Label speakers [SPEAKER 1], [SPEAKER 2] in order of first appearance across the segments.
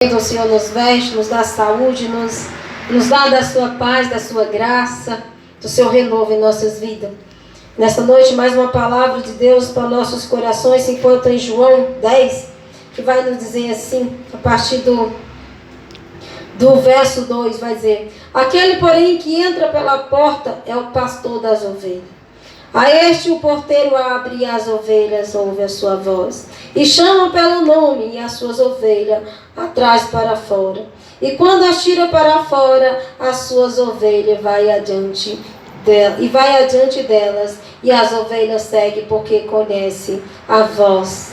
[SPEAKER 1] O Senhor nos veste, nos dá saúde, nos dá da sua paz, da sua graça, do seu renovo em nossas vidas. Nesta noite, mais uma palavra de Deus para nossos corações, se encontra em João 10, que vai nos dizer assim, a partir do verso 2, vai dizer: aquele, porém, que entra pela porta é o pastor das ovelhas. A este o porteiro abre e as ovelhas ouvem a sua voz. E chama pelo nome e as suas ovelhas atrás para fora. E quando as tira para fora, as suas ovelhas vai adiante delas. E as ovelhas seguem porque conhecem a voz.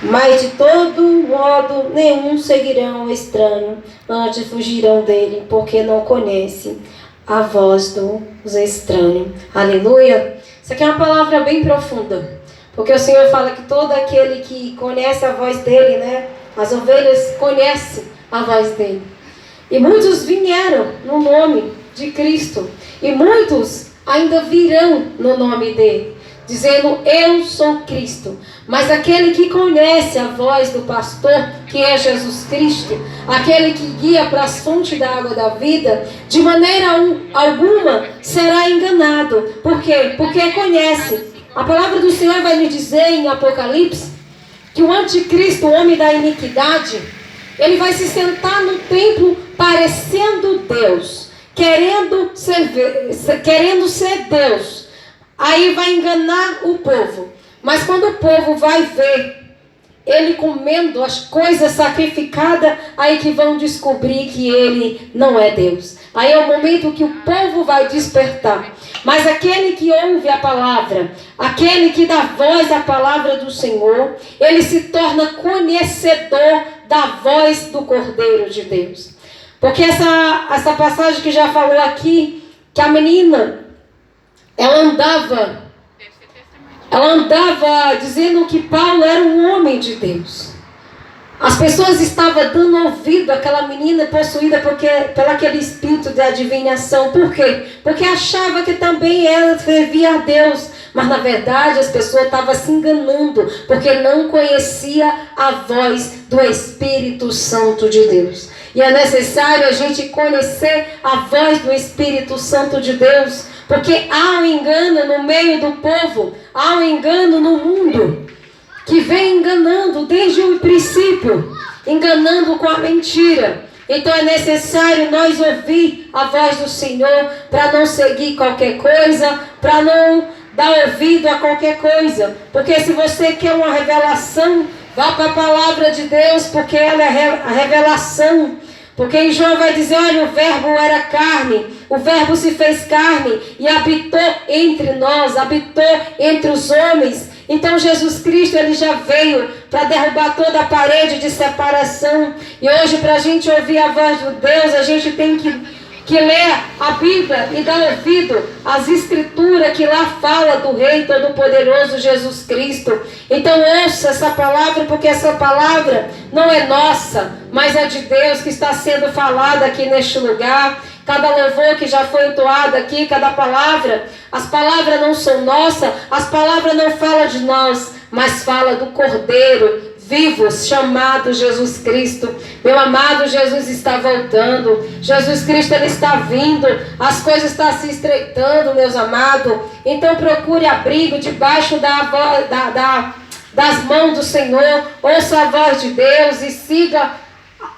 [SPEAKER 1] Mas de todo modo nenhum seguirão o estranho, antes fugirão dele, porque não conhecem a voz dos estranhos. Aleluia! Isso aqui é uma palavra bem profunda, porque o Senhor fala que todo aquele que conhece a voz dele, né? As ovelhas conhecem a voz dele. E muitos vieram no nome de Cristo, e muitos ainda virão no nome dele, dizendo: eu sou Cristo. Mas aquele que conhece a voz do pastor, que é Jesus Cristo, aquele que guia para as fontes da água da vida, de maneira alguma será enganado. Por quê? Porque conhece. A palavra do Senhor vai nos dizer em Apocalipse que o anticristo, o homem da iniquidade, ele vai se sentar no templo parecendo Deus, querendo ser Deus. Aí vai enganar o povo. Mas quando o povo vai ver ele comendo as coisas sacrificadas, aí que vão descobrir que ele não é Deus. Aí é o momento que o povo vai despertar. Mas aquele que ouve a palavra, aquele que dá voz à palavra do Senhor, ele se torna conhecedor da voz do Cordeiro de Deus. Porque essa passagem que já falou aqui, que a menina, ela andava dizendo que Paulo era um homem de Deus. As pessoas estavam dando ouvido àquela menina possuída pelo aquele espírito de adivinhação. Por quê? Porque achava que também ela servia a Deus. Mas na verdade as pessoas estavam se enganando, porque não conhecia a voz do Espírito Santo de Deus. E é necessário a gente conhecer a voz do Espírito Santo de Deus, porque há um engano no meio do povo, há um engano no mundo, que vem enganando desde o princípio, enganando com a mentira. Então é necessário nós ouvir a voz do Senhor, para não seguir qualquer coisa, para não dar ouvido a qualquer coisa. Porque se você quer uma revelação, vá para a palavra de Deus, porque ela é a revelação. Porque em João vai dizer: olha, o verbo era carne, o verbo se fez carne e habitou entre nós, habitou entre os homens. Então Jesus Cristo, ele já veio para derrubar toda a parede de separação. E hoje, para a gente ouvir a voz de Deus, a gente tem que ler a Bíblia e dar ouvido às Escrituras que lá fala do Rei Todo-Poderoso Jesus Cristo. Então ouça essa palavra, porque essa palavra não é nossa, mas é de Deus, que está sendo falada aqui neste lugar. Cada louvor que já foi entoado aqui, cada palavra, as palavras não são nossas, as palavras não falam de nós, mas fala do Cordeiro vivos, chamado Jesus Cristo. Meu amado, Jesus está voltando. Jesus Cristo, ele está vindo. As coisas estão se estreitando, meus amados. Então procure abrigo debaixo das mãos do Senhor. Ouça a voz de Deus e siga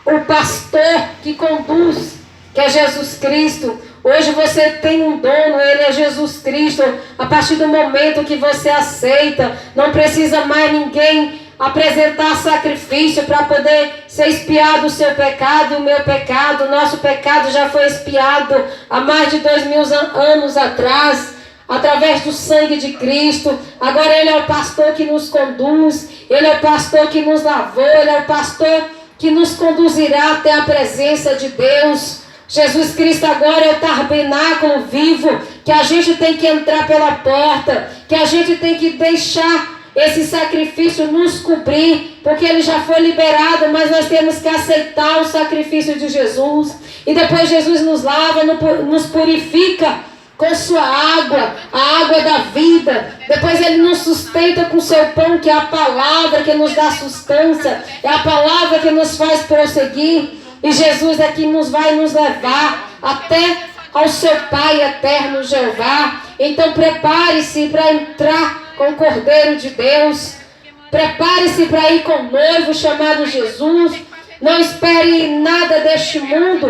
[SPEAKER 1] o pastor que conduz, que é Jesus Cristo. Hoje você tem um dono, ele é Jesus Cristo. A partir do momento que você aceita, não precisa mais ninguém apresentar sacrifício para poder ser expiado o seu pecado e o meu pecado. O nosso pecado já foi expiado há mais de 2000 anos atrás, através do sangue de Cristo. Agora ele é o pastor que nos conduz, ele é o pastor que nos lavou, ele é o pastor que nos conduzirá até a presença de Deus. Jesus Cristo agora é o tabernáculo vivo, que a gente tem que entrar pela porta, que a gente tem que deixar esse sacrifício nos cobrir, porque ele já foi liberado, mas nós temos que aceitar o sacrifício de Jesus. E depois Jesus nos lava, nos purifica com sua água, a água da vida. Depois Ele nos sustenta com seu pão, que é a palavra que nos dá sustância, é a palavra que nos faz prosseguir. E Jesus é que vai nos levar até ao seu Pai eterno, Jeová. Então prepare-se para entrar com o Cordeiro de Deus. Prepare-se para ir com o noivo chamado Jesus. Não espere nada deste mundo,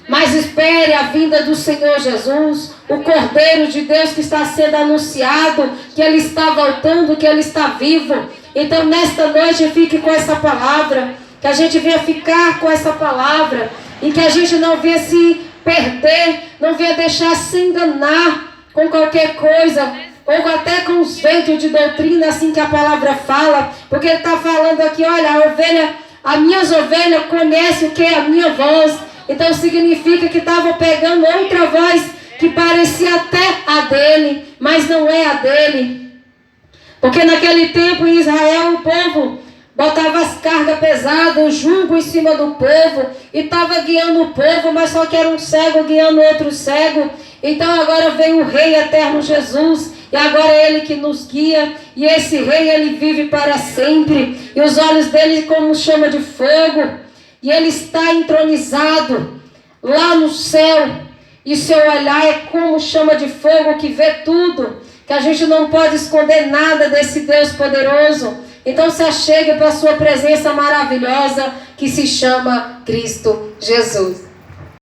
[SPEAKER 1] mas espere a vinda do Senhor Jesus, o Cordeiro de Deus que está sendo anunciado, que Ele está voltando, que Ele está vivo. Então nesta noite fique com essa palavra, que a gente venha ficar com essa palavra, e que a gente não venha se perder, não venha deixar se enganar com qualquer coisa, ou até com os ventos de doutrina, assim que a palavra fala, porque Ele está falando aqui, olha, as minhas ovelhas conhecem o que é a minha voz. Então significa que estava pegando outra voz que parecia até a dele, mas não é a dele. Porque naquele tempo em Israel o povo botava as cargas pesadas, o jugo em cima do povo, e estava guiando o povo, mas só que era um cego guiando outro cego. Então agora vem o Rei eterno Jesus, e agora é Ele que nos guia, e esse Rei Ele vive para sempre, e os olhos dele como chama de fogo, e Ele está entronizado lá no céu, e seu olhar é como chama de fogo que vê tudo, que a gente não pode esconder nada desse Deus poderoso. Então se achegue para a sua presença maravilhosa, que se chama Cristo Jesus.